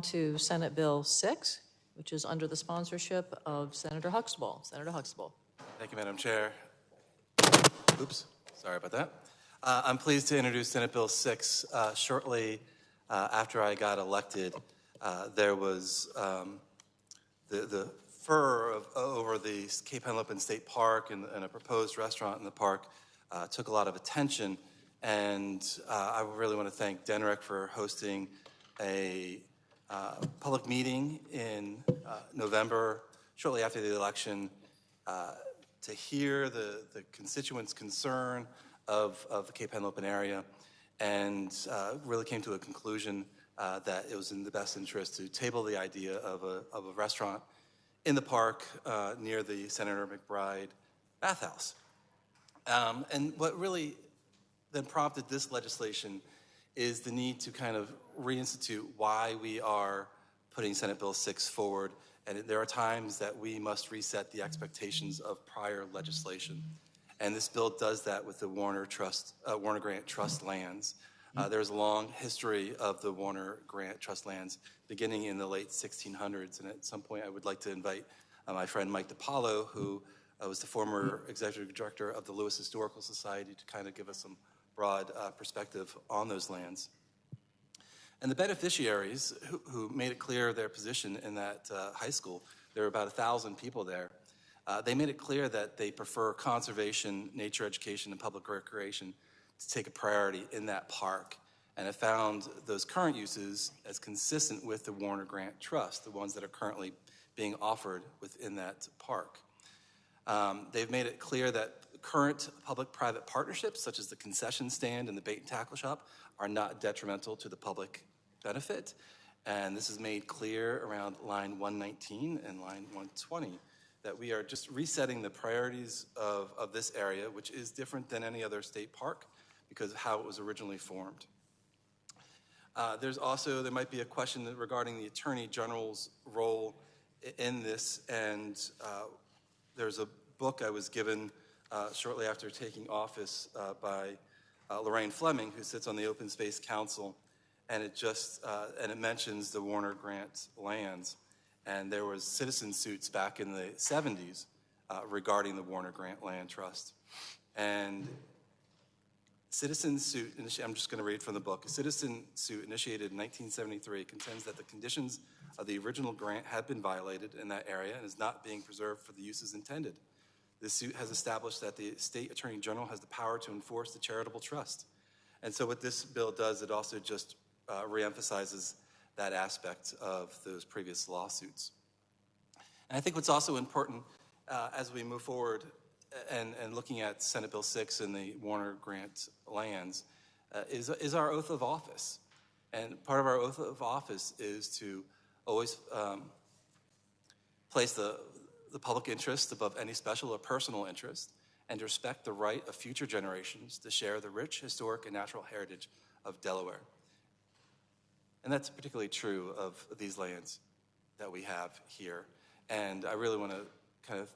to Senate Bill 6, which is under the sponsorship of Senator Huxtable. Senator Huxtable. Thank you, Madam Chair. Oops, sorry about that. I'm pleased to introduce Senate Bill 6. Shortly after I got elected, there was the furor over the Cape Henlopen State Park and a proposed restaurant in the park took a lot of attention. And I really want to thank DNREC for hosting a public meeting in November, shortly after the election, to hear the constituents' concern of the Cape Henlopen area, and really came to a conclusion that it was in the best interest to table the idea of a restaurant in the park near the Senator McBride bathhouse. And what really then prompted this legislation is the need to kind of reinstitute why we are putting Senate Bill 6 forward. And there are times that we must reset the expectations of prior legislation. And this bill does that with the Warner Grant Trust lands. There's a long history of the Warner Grant Trust lands beginning in the late 1600s. And at some point, I would like to invite my friend Mike DiPaolo, who was the former executive director of the Lewes Historical Society, to kind of give us some broad perspective on those lands. And the beneficiaries who made it clear their position in that high school, there were about 1,000 people there, they made it clear that they prefer conservation, nature education, and public recreation to take a priority in that park, and have found those current uses as consistent with the Warner Grant Trust, the ones that are currently being offered within that park. They've made it clear that current public-private partnerships, such as the concession stand and the bait and tackle shop, are not detrimental to the public benefit. And this is made clear around line 119 and line 120, that we are just resetting the priorities of this area, which is different than any other state park because of how it was originally formed. There might be a question regarding the Attorney General's role in this, and there's a book I was given shortly after taking office by Lorraine Fleming, who sits on the Open Space Council, and it mentions the Warner Grant lands. And there was citizen suits back in the 70s regarding the Warner Grant Land Trust. And citizen suit, I'm just going to read from the book. A citizen suit initiated in 1973 contends that the conditions of the original grant have been violated in that area and is not being preserved for the uses intended. This suit has established that the state attorney general has the power to enforce the charitable trust. And so what this bill does, it also just reemphasizes that aspect of those previous lawsuits. And I think what's also important as we move forward and looking at Senate Bill 6 and the Warner Grant lands is our oath of office. And part of our oath of office is to always place the public interest above any special or personal interest, and to respect the right of future generations to share the rich historic and natural heritage of Delaware. And that's particularly true of these lands that we have here. And I really want to kind of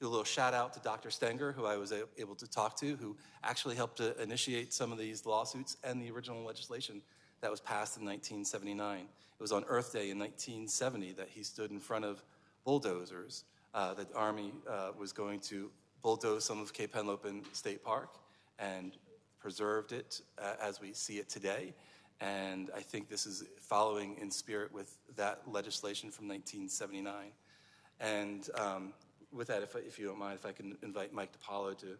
do a little shout out to Dr. Stenger, who I was able to talk to, who actually helped to initiate some of these lawsuits and the original legislation that was passed in 1979. It was on Earth Day in 1970 that he stood in front of bulldozers. The Army was going to bulldoze some of Cape Henlopen State Park and preserved it as we see it today. And I think this is following in spirit with that legislation from 1979. And with that, if you don't mind, if I can invite Mike DiPaolo to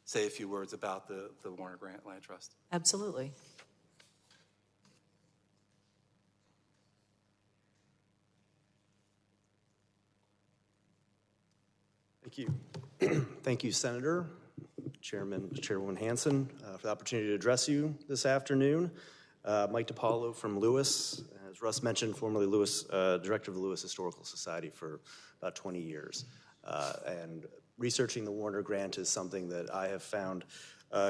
say a few words about the Warner Grant Land Trust. Absolutely. Thank you. Thank you, Senator, Chairwoman Hanson, for the opportunity to address you this afternoon. Mike DiPaolo from Lewes, as Russ mentioned, formerly Director of the Lewes Historical Society for about 20 years. And researching the Warner Grant is something that I have found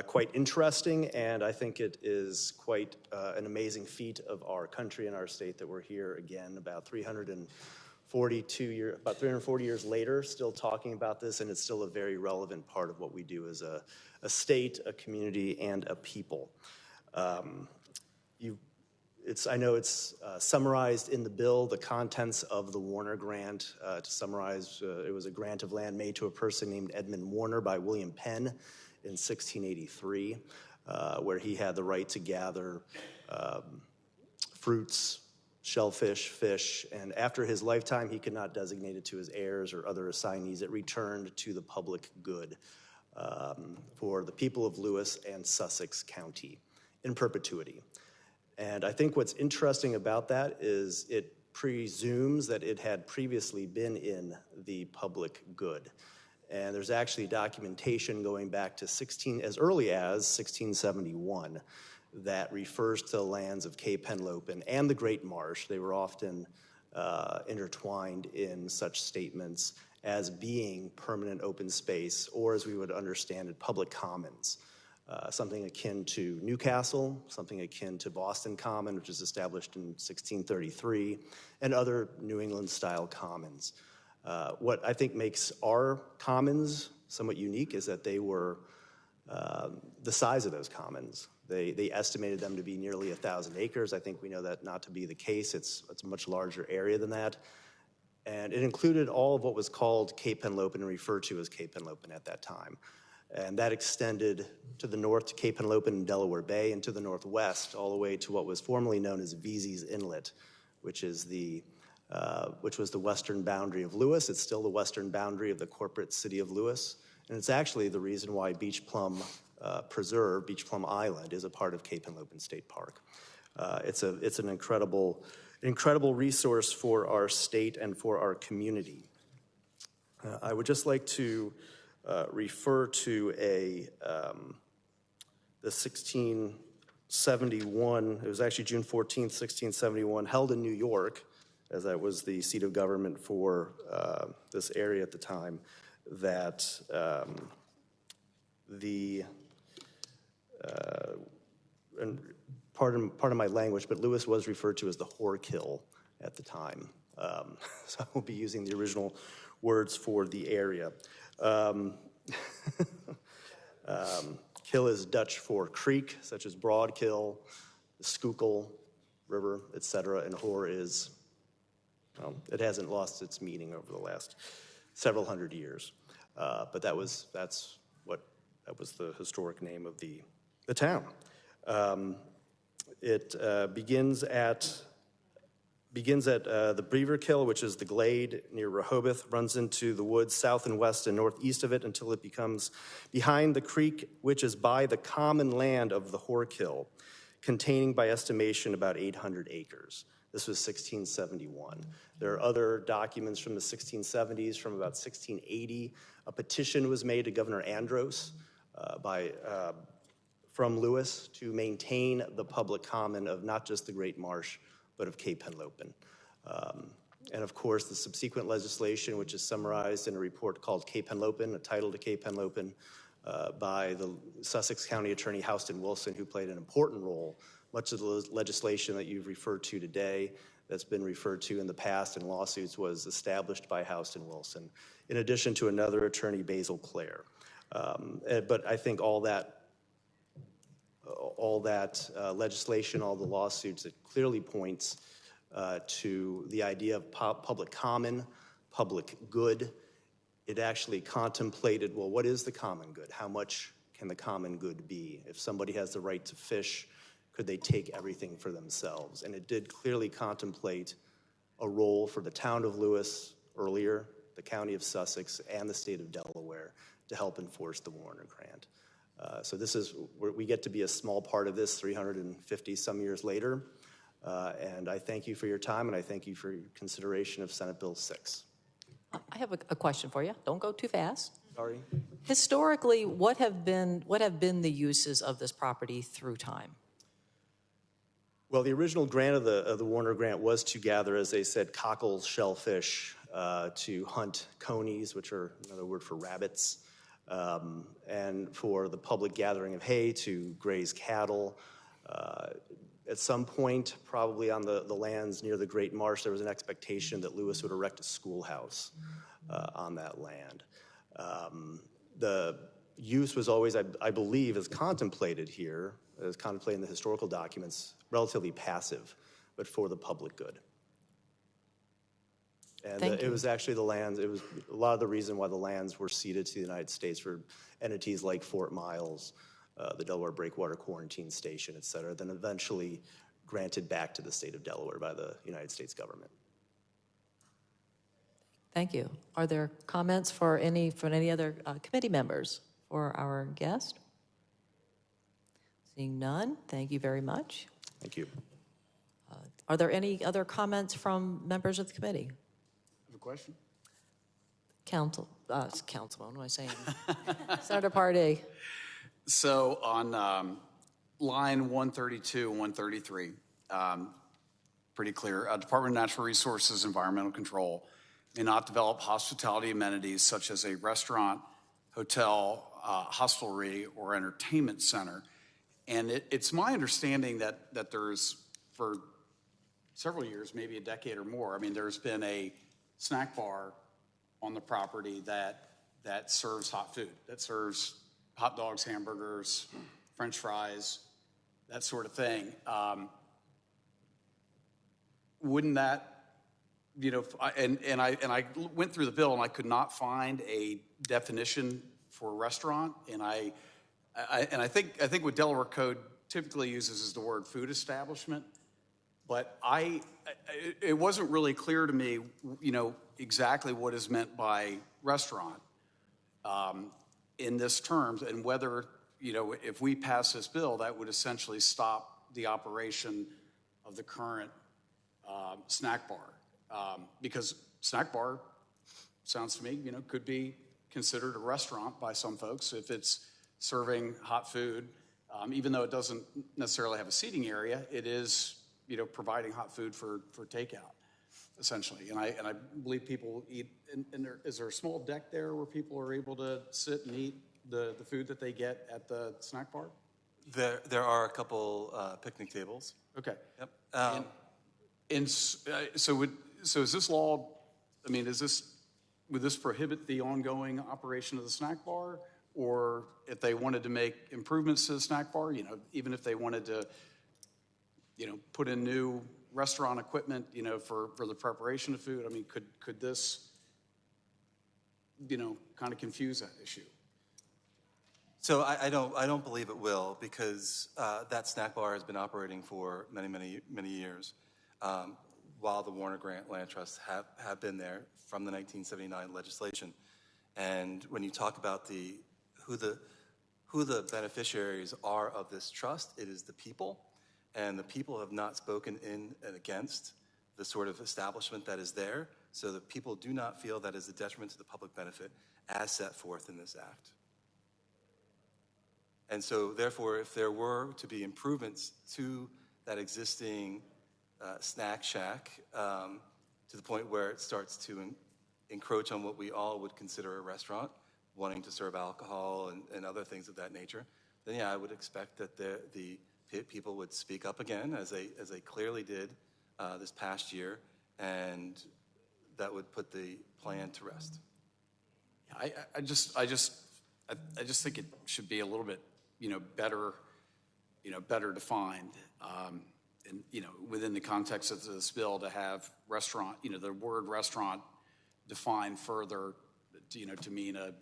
quite interesting, and I think it is quite an amazing feat of our country and our state that we're here again about 340 years later, still talking about this, and it's still a very relevant part of what we do as a state, a community, and a people. I know it's summarized in the bill, the contents of the Warner grant. To summarize, it was a grant of land made to a person named Edmund Warner by William Penn in 1683, where he had the right to gather fruits, shellfish, fish, and after his lifetime, he could not designate it to his heirs or other assignees. It returned to the public good for the people of Lewes and Sussex County in perpetuity. And I think what's interesting about that is it presumes that it had previously been in the public good. And there's actually documentation going back to as early as 1671 that refers to the lands of Cape Henlopen and the Great Marsh. They were often intertwined in such statements as being permanent open space, or as we would understand it, public commons. Something akin to Newcastle, something akin to Boston Common, which was established in 1633, and other New England-style commons. What I think makes our commons somewhat unique is that they were the size of those commons. They estimated them to be nearly 1,000 acres. I think we know that not to be the case. It's a much larger area than that. And it included all of what was called Cape Henlopen and referred to as Cape Henlopen at that time. And that extended to the north to Cape Henlopen and Delaware Bay, and to the northwest all the way to what was formerly known as Vesey's Inlet, which was the western boundary of Lewes. It's still the western boundary of the corporate city of Lewes, and it's actually the reason why Beach Plum Preserve, Beach Plum Island, is a part of Cape Henlopen State Park. It's an incredible resource for our state and for our community. I would just like to refer to the 1671, it was actually June 14th, 1671, held in New York, as that was the seat of government for this area at the time, that and pardon my language, but Lewes was referred to as the whore kill at the time. So I won't be using the original words for the area. Kill is Dutch for creek, such as Broadkill, the Schuylkill River, etc., and whore is, it hasn't lost its meaning over the last several hundred years. But that was the historic name of the town. It begins at the Beaverkill, which is the glade near Rehoboth, runs into the woods south and west and northeast of it until it becomes behind the creek, which is by the common land of the Whorekill, containing by estimation about 800 acres. This was 1671. There are other documents from the 1670s, from about 1680. A petition was made to Governor Andros from Lewes to maintain the public common of not just the Great Marsh, but of Cape Henlopen. And of course, the subsequent legislation, which is summarized in a report called Cape Henlopen, a title to Cape Henlopen, by the Sussex County Attorney Houston Wilson, who played an important role. Much of the legislation that you've referred to today, that's been referred to in the past in lawsuits, was established by Houston Wilson, in addition to another attorney, Basil Clare. But I think all that legislation, all the lawsuits, it clearly points to the idea of public common, public good. It actually contemplated, well, what is the common good? How much can the common good be? If somebody has the right to fish, could they take everything for themselves? And it did clearly contemplate a role for the town of Lewes earlier, the county of Sussex, and the state of Delaware to help enforce the Warner Grant. So this is where we get to be a small part of this 350 some years later. And I thank you for your time, and I thank you for your consideration of Senate Bill 6. I have a question for you. Don't go too fast. Sorry. Historically, what have been the uses of this property through time? Well, the original grant of the Warner Grant was to gather, as they said, cockles, shellfish, to hunt conies, which are another word for rabbits, and for the public gathering of hay, to graze cattle. At some point, probably on the lands near the Great Marsh, there was an expectation that Lewes would erect a schoolhouse on that land. use was always, I believe, as contemplated here, as contemplated in the historical documents, relatively passive, but for the public good. And Thank you. it was actually the lands, it was a lot of the reason why the lands were ceded to the United States for entities like Fort Miles, the Delaware Breakwater Quarantine Station, et cetera, then eventually granted back to the state of Delaware by the United States government. Thank you. Are there comments from any other committee members for our guest? Seeing none, thank you very much. Thank you. Are there any other comments from members of the committee? Have a question? Councilman, what am I saying? Senator Pardee. So on line 132 and 133, pretty clear. Department of Natural Resources Environmental Control may not develop hospitality amenities such as a restaurant, hotel, hostelry, or entertainment center. And it's my understanding that there's, for several years, maybe a decade or more, I mean, there's been a snack bar on the property that serves hot food, that serves hot dogs, hamburgers, French fries, that sort of thing. Wouldn't that, you know, and I went through the bill and I could not find a definition for restaurant, and I think what Delaware Code typically uses is the word food establishment, but it wasn't really clear to me, you know, exactly what is meant by restaurant in this terms, and whether, you know, if we pass this bill, that would essentially stop the operation of the current snack bar, because snack bar sounds to me, you know, could be considered a restaurant by some folks if it's serving hot food, even though it doesn't necessarily have a seating area. It is, you know, providing hot food for takeout, essentially. And I believe people eat. And is there a small deck there where people are able to sit and eat the food that they get at the snack bar? There are a couple picnic tables. Okay. Yep. So is this law? I mean, would this prohibit the ongoing operation of the snack bar? Or if they wanted to make improvements to the snack bar, you know, even if they wanted to, you know, put in new restaurant equipment, you know, for the preparation of food, I mean, could this, you know, kind of confuse that issue? So I don't believe it will, because that snack bar has been operating for many years, while the Warner Grant Land Trusts have been there from the 1979 legislation. And when you talk about who the beneficiaries are of this trust, it is the people, and the people have not spoken in and against the sort of establishment that is there, so that people do not feel that is a detriment to the public benefit as set forth in this act. And so therefore, if there were to be improvements to that existing snack shack to the point where it starts to encroach on what we all would consider a restaurant, wanting to serve alcohol and other things of that nature, then yeah, I would expect that the people would speak up again, as they clearly did this past year, and that would put the plan to rest. Yeah, I just think it should be a little bit, you know, better defined, and, you know, within the context of this bill, to have restaurant, you know, the word restaurant defined further, you know, to mean a,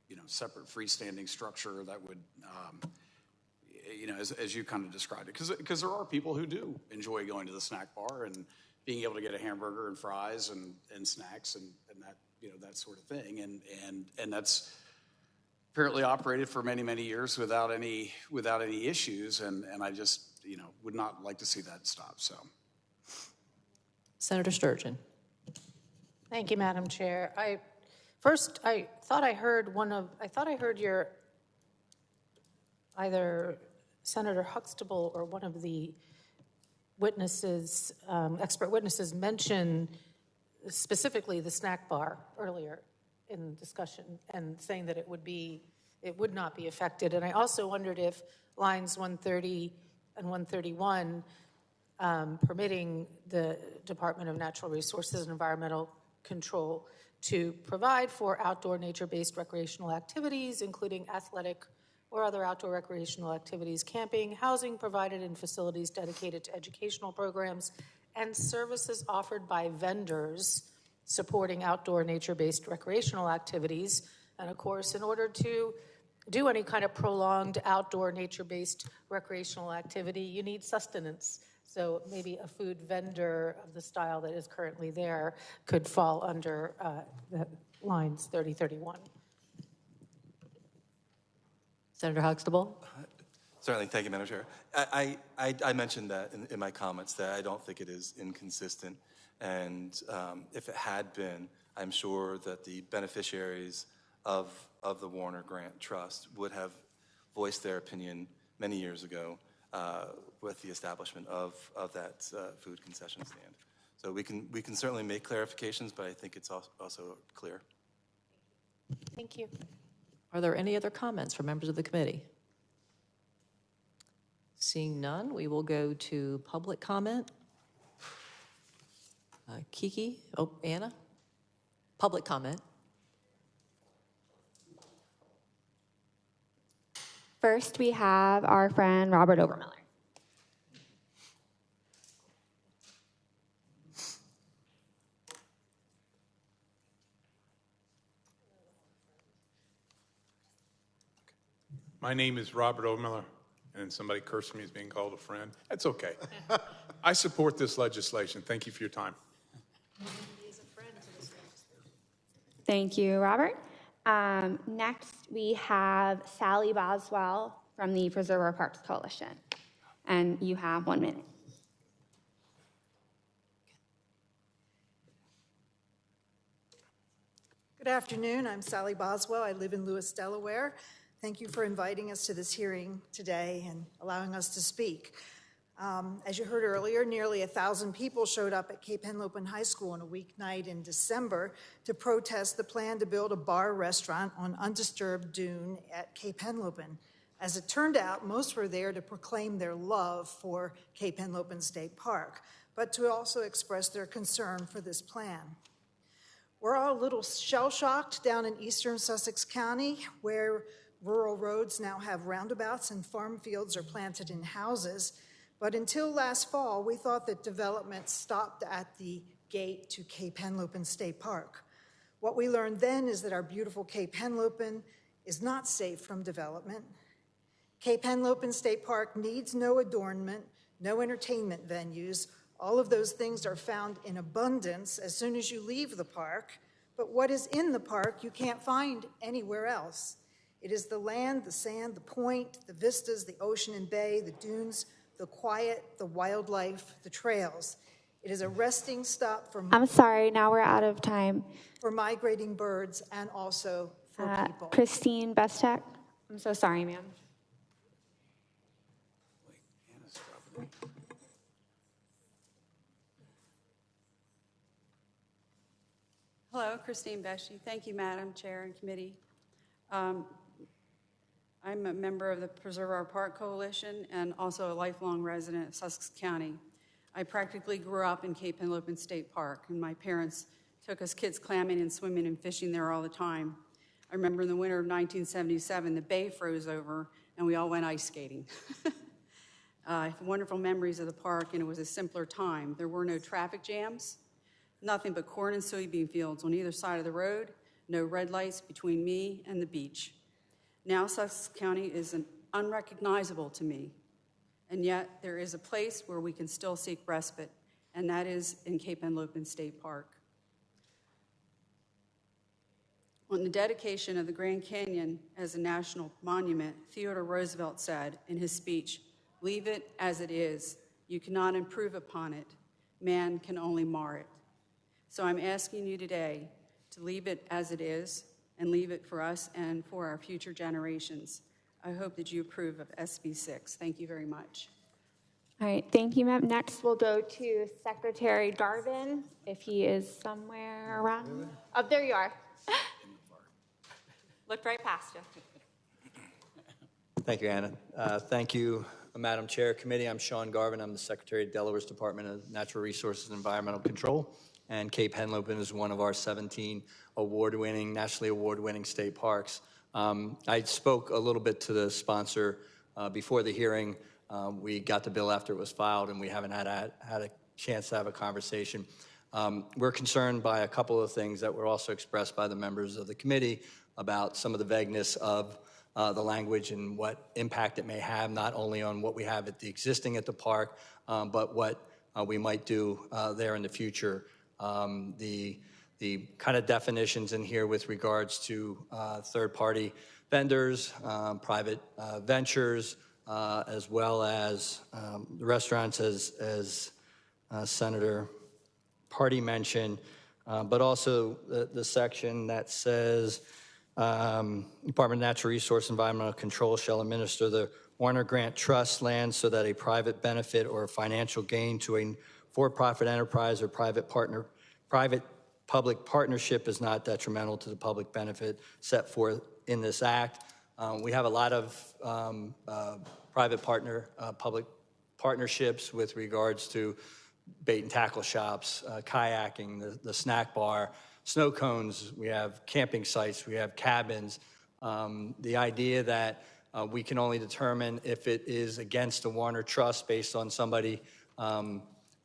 you know, separate freestanding structure that would, you know, as you kind of described it, because there are people who do enjoy going to the snack bar and being able to get a hamburger and fries and snacks and that, you know, that sort of thing, and that's apparently operated for many years without any issues, and I just, you know, would not like to see that stop. So, Senator Sturgeon. Thank you, Madam Chair. I thought I heard your either Senator Huxtable or one of the witnesses, expert witnesses, mention specifically the snack bar earlier in the discussion, and saying that it would not be affected. And I also wondered if lines 130 and 131, permitting the Department of Natural Resources and Environmental Control to provide for outdoor nature-based recreational activities, including athletic or other outdoor recreational activities, camping, housing provided in facilities dedicated to educational programs, and services offered by vendors supporting outdoor nature-based recreational activities. And of course, in order to do any kind of prolonged outdoor nature-based recreational activity, you need sustenance. So maybe a food vendor of the style that is currently there could fall under the lines 3031. Senator Huxtable? Certainly, thank you, Madam Chair. I mentioned that in my comments that I don't think it is inconsistent, and if it had been, I'm sure that the beneficiaries of the Warner Grant Trust would have voiced their opinion many years ago with the establishment of that food concession stand. So we can certainly make clarifications, but I think it's also clear. Thank you. Are there any other comments from members of the committee? Seeing none, we will go to public comment. Kiki, Anna? Public comment. First, we have our friend Robert Obermiller. My name is Robert Obermiller, and somebody cursed me as being called a friend. That's okay. I support this legislation. Thank you for your time. Thank you, Robert. Next, we have Sally Boswell from the Preserve Our Parks Coalition, and you have 1 minute. Good afternoon. I'm Sally Boswell. I live in Lewes, Delaware. Thank you for inviting us to this hearing today and allowing us to speak. As you heard earlier, nearly 1,000 people showed up at Cape Henlopen High School on a weeknight in December to protest the plan to build a bar restaurant on undisturbed dune at Cape Henlopen. As it turned out, most were there to proclaim their love for Cape Henlopen State Park, but to also express their concern for this plan. We're all a little shell-shocked down in eastern Sussex County, where rural roads now have roundabouts and farm fields are planted in houses. But until last fall, we thought that development stopped at the gate to Cape Henlopen State Park. What we learned then is that our beautiful Cape Henlopen is not safe from development. Cape Henlopen State Park needs no adornment, no entertainment venues. All of those things are found in abundance as soon as you leave the park. But what is in the park you can't find anywhere else. It is the land, the sand, the point, the vistas, the ocean and bay, the dunes, the quiet, the wildlife, the trails. It is a resting stop for I'm sorry, now we're out of time. for migrating birds and also for people. Christine Bestek. I'm so sorry, ma'am. Hello, Christine Beshe. Thank you, Madam Chair and Committee. I'm a member of the Preserve Our Park Coalition and also a lifelong resident of Sussex County. I practically grew up in Cape Henlopen State Park, and my parents took us kids clamming and swimming and fishing there all the time. I remember in the winter of 1977, the bay froze over, and we all went ice skating. I have wonderful memories of the park, and it was a simpler time. There were no traffic jams, nothing but corn and soybean fields on either side of the road, no red lights between me and the beach. Now Sussex County is unrecognizable to me, and yet there is a place where we can still seek respite, and that is in Cape Henlopen State Park. On the dedication of the Grand Canyon as a national monument, Theodore Roosevelt said in his speech, "Leave it as it is. You cannot improve upon it. Man can only mar it." So I'm asking you today to leave it as it is and leave it for us and for our future generations. I hope that you approve of SB 6. Thank you very much. All right, thank you, ma'am. Next, we'll go to Secretary Garvin, if he is somewhere around. Oh, there you are. Looked right past you. Thank you, Anna. Thank you, Madam Chair, Committee. I'm Sean Garvin. I'm the Secretary of Delaware's Department of Natural Resources and Environmental Control. and Cape Henlopen is one of our 17 nationally award-winning state parks. I spoke a little bit to the sponsor before the hearing. We got the bill after it was filed, and we haven't had a chance to have a conversation. We're concerned by a couple of things that were also expressed by the members of the committee about some of the vagueness of the language and what impact it may have, not only on what we have existing at the park, but what we might do there in the future. The kind of definitions in here with regards to third-party vendors, private ventures, as well as the restaurants, as Senator Party mentioned, but also the section that says Department of Natural Resource Environmental Control shall administer the Warner Grant Trust land so that a private benefit or financial gain to a for-profit enterprise or private-public partnership is not detrimental to the public benefit set forth in this act. We have a lot of public partnerships with regards to bait and tackle shops, kayaking, the snack bar, snow cones, we have camping sites, we have cabins. The idea that we can only determine if it is against the Warner Trust based on somebody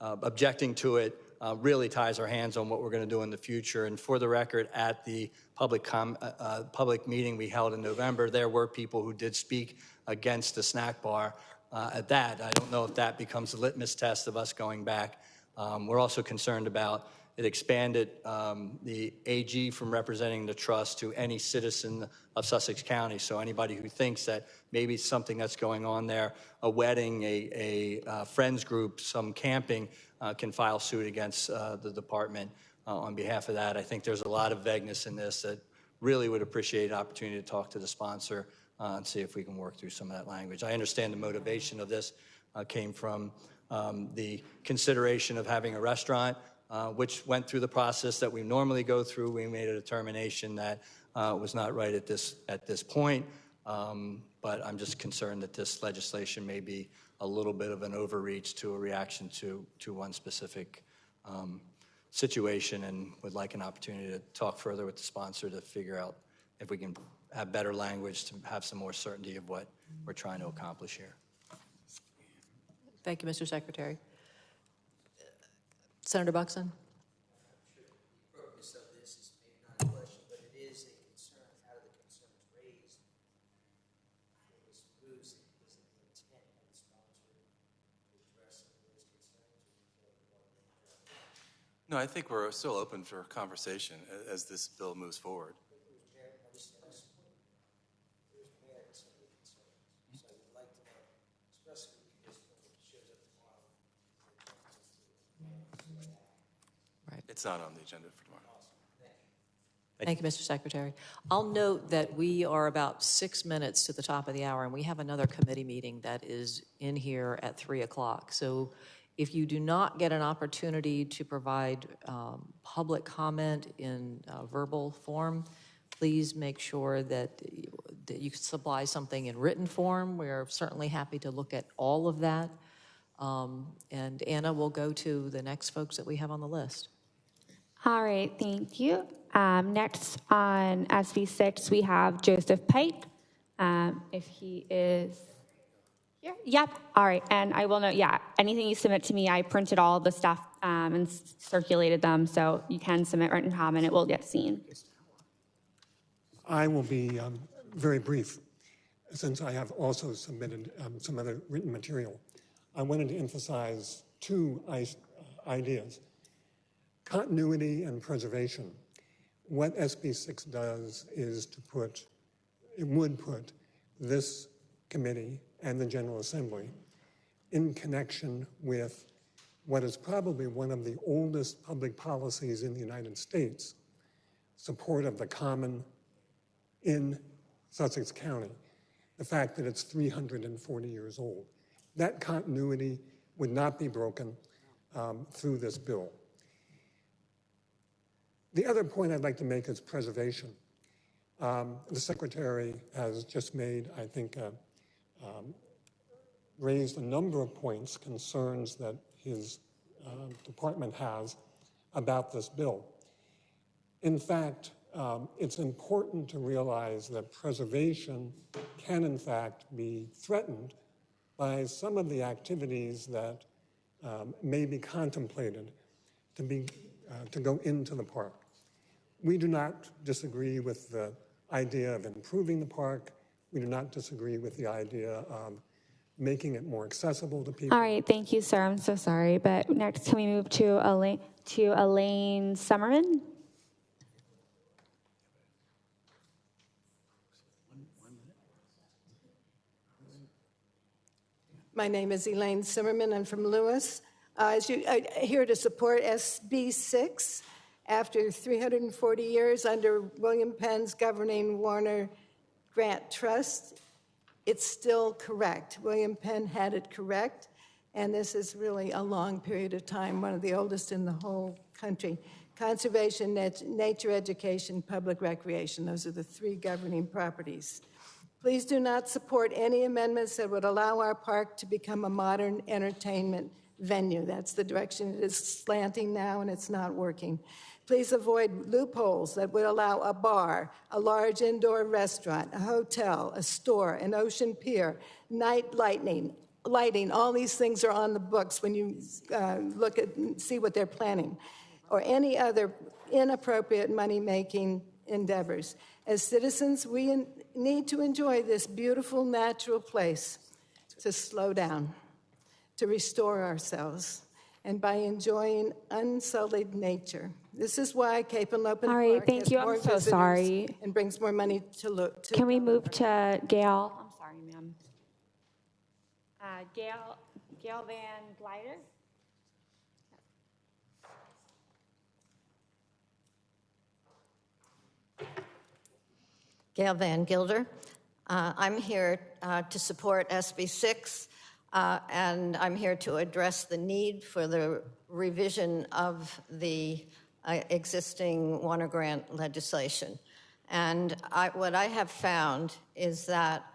objecting to it really ties our hands on what we're going to do in the future. And for the record, at the public meeting we held in November, there were people who did speak against the snack bar. At that, I don't know if that becomes a litmus test of us going back. We're also concerned about it expanded the AG from representing the trust to any citizen of Sussex County. So anybody who thinks that maybe something that's going on there, a wedding, a friends group, some camping, can file suit against the department on behalf of that. I think there's a lot of vagueness in this that really would appreciate an opportunity to talk to the sponsor and see if we can work through some of that language. I understand the motivation of this came from the consideration of having a restaurant, which went through the process that we normally go through. We made a determination that was not right at this point, but I'm just concerned that this legislation may be a little bit of an overreach to a reaction to one specific situation, and would like an opportunity to talk further with the sponsor to figure out if we can have better language to have some more certainty of what we're trying to accomplish here. Thank you, Mr. Secretary. Senator Buxton? The purpose of this is maybe not a question, but it is a concern. Out of the concerns raised, it was proves it was the intent of the sponsor to address some of those concerns. No, I think we're still open for conversation as this bill moves forward. There's merit to the concerns. So I would like to know, especially if this shows up tomorrow. It's not on the agenda for tomorrow. Thank you, Mr. Secretary. I'll note that we are about 6 minutes to the top of the hour, and we have another committee meeting that is in here at 3 o'clock. So if you do not get an opportunity to provide public comment in verbal form, please make sure that you can supply something in written form. We're certainly happy to look at all of that. And Anna will go to the next folks that we have on the list. All right, thank you. Next on SB 6, we have Joseph Pike. If he is here, yep. All right, and I will note, anything you submit to me, I printed all the stuff and circulated them, so you can submit written comment, it will get seen. I will be very brief, since I have also submitted some other written material. I wanted to emphasize two ideas: continuity and preservation. What SB 6 does is it would put this committee and the General Assembly in connection with what is probably one of the oldest public policies in the United States, support of the common in Sussex County, the fact that it's 340 years old. That continuity would not be broken through this bill. The other point I'd like to make is preservation. The Secretary has just made, I think, raised a number of points, concerns that his department has about this bill. In fact, it's important to realize that preservation can, in fact, be threatened by some of the activities that may be contemplated to go into the park. We do not disagree with the idea of improving the park. We do not disagree with the idea of making it more accessible to people. All right, thank you, sir. I'm so sorry. But next, can we move to Elaine Summerman? My name is Elaine Zimmerman. I'm from Lewes. I'm here to support SB 6. After 340 years under William Penn's governing Warner Grant Trust, it's still correct. William Penn had it correct, and this is really a long period of time, one of the oldest in the whole country. Conservation, nature education, public recreation, those are the three governing properties. Please do not support any amendments that would allow our park to become a modern entertainment venue. That's the direction it is slanting now, and it's not working. Please avoid loopholes that would allow a bar, a large indoor restaurant, a hotel, a store, an ocean pier, night lighting. All these things are on the books when you look at and see what they're planning, or any other inappropriate money-making endeavors. As citizens, we need to enjoy this beautiful natural place, to slow down, to restore ourselves, and by enjoying unsullied nature. This is why Cape Henlopen All right, Park thank has you. more I'm so visitors sorry. and brings more money to look to. Can we move to Gail? I'm sorry, ma'am. Gail Van Glider? Gail Van Gilder. I'm here to support SB 6, and I'm here to address the need for the revision of the existing Warner Grant legislation. And what I have found is that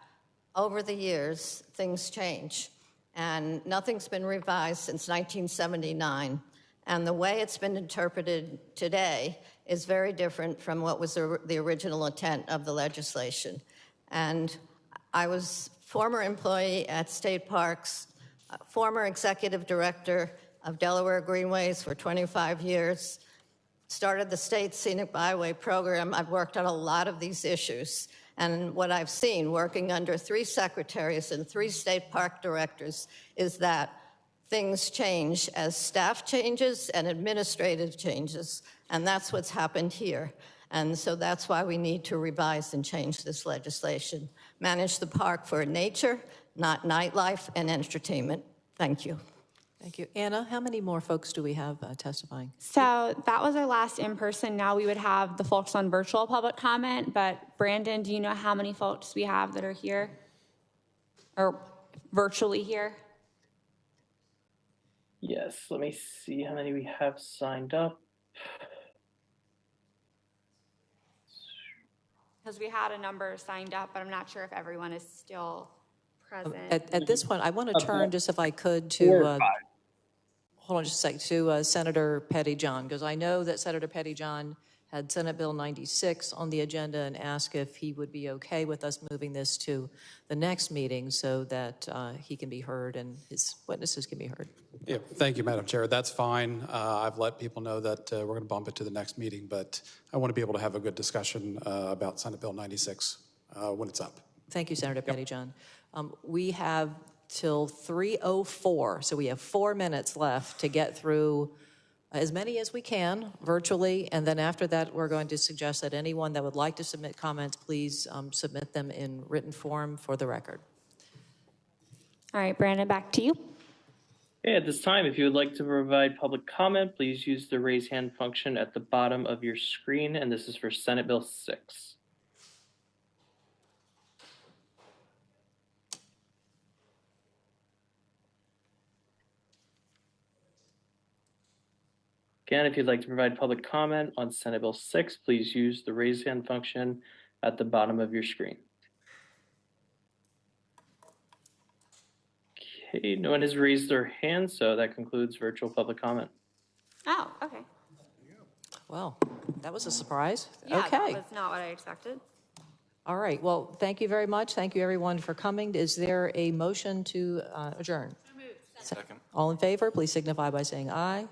over the years, things change, and nothing's been revised since 1979. And the way it's been interpreted today is very different from what was the original intent of the legislation. And I was former employee at State Parks, former executive director of Delaware Greenways for 25 years, started the state scenic byway program. I've worked on a lot of these issues. And what I've seen working under 3 secretaries and 3 state park directors is that things change as staff changes and administrative changes, and that's what's happened here. And so that's why we need to revise and change this legislation. Manage the park for nature, not nightlife and entertainment. Thank you. Thank you. Anna, how many more folks do we have testifying? So that was our last in-person. Now we would have the folks on virtual public comment, but Brandon, do you know how many folks we have that are here? Or virtually here? Yes, let me see how many we have signed up. Because we had a number signed up, but I'm not sure if everyone is still present. At this point, I want to turn, just if I could, to, hold on just a second, to Senator Pettyjohn, because I know that Senator Pettyjohn had Senate Bill 96 on the agenda and asked if he would be okay with us moving this to the next meeting so that he can be heard and his witnesses can be heard. Yeah, thank you, Madam Chair. That's fine. I've let people know that we're going to bump it to the next meeting, but I want to be able to have a good discussion about Senate Bill 96 when it's up. Thank you, Senator Pettyjohn. We have till 3:04, so we have 4 minutes left to get through as many as we can virtually, and then after that, we're going to suggest that anyone that would like to submit comments, please submit them in written form for the record. All right, Brandon, back to you. Okay, at this time, if you would like to provide public comment, please use the raise hand function at the bottom of your screen, and this is for Senate Bill 6. Again, if you'd like to provide public comment on Senate Bill 6, please use the raise hand function at the bottom of your screen. Okay, no one has raised their hand, so that concludes virtual public comment. Oh, okay. Well, that was a surprise. Yeah, Okay. that was not what I expected. All right. Well, thank you very much. Thank you, everyone, for coming. Is there a motion to adjourn? Second. All in favor, please signify by saying aye.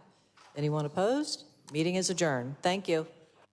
Anyone opposed? Meeting is adjourned. Thank you.